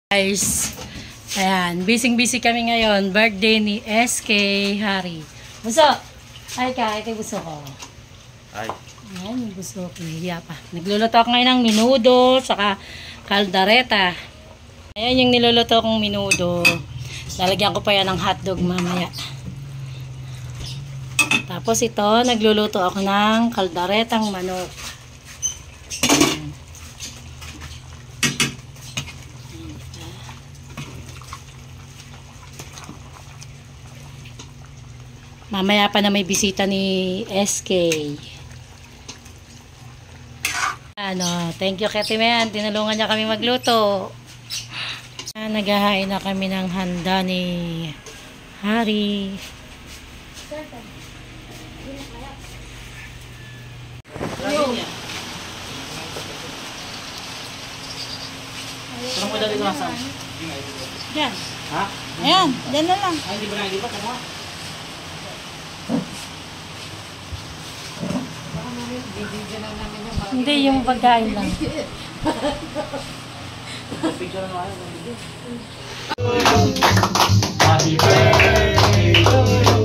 Guys, ayan, busy kami ngayon. Birthday ni SK Hari. Buso! Ay ka, ito yung buso ko. Ay. Ayan, yung buso ko. Nahiya pa. Nagluluto ako ngayon ng minudo, saka kaldareta. Ayan yung niluluto kong minudo. Lalagyan ko pa yan ng hotdog mamaya. Tapos ito, nagluluto ako ng kaldaretang manok. Mamaya pa na may bisita ni SK. Thank you Kati Man. Tinulungan niya kami magluto. Naghahain na kami ng handa ni Hari. Parang mo dali ito nasa? Yan. Ha? Ayan, dyan na lang. Ay, hindi ba na? Tama. Hindi, yung pagkain lang. Picture na tayo. Happy birthday to you.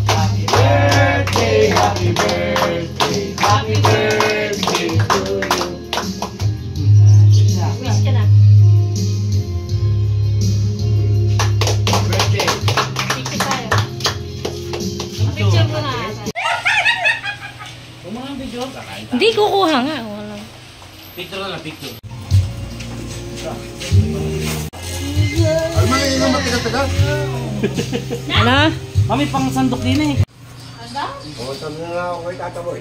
Happy birthday, happy birthday, happy birthday to you. Wish ka na. Birthday. Picture tayo. Picture mo na. Kung mga video, Hindi kukuha nga. Wala. picture na lang, picture. Ay, may ilang matigas-tigas. Ano? Mami, pang sandok din eh. O, sabi na nga ako kay Tata Boy.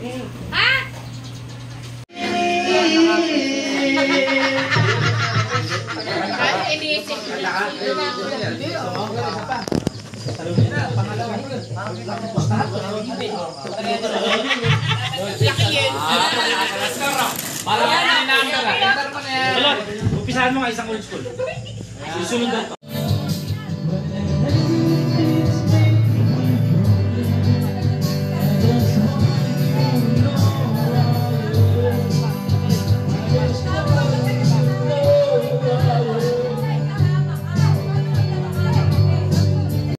Para yan, umpisahan mo nga isang old school. Susunod na ito.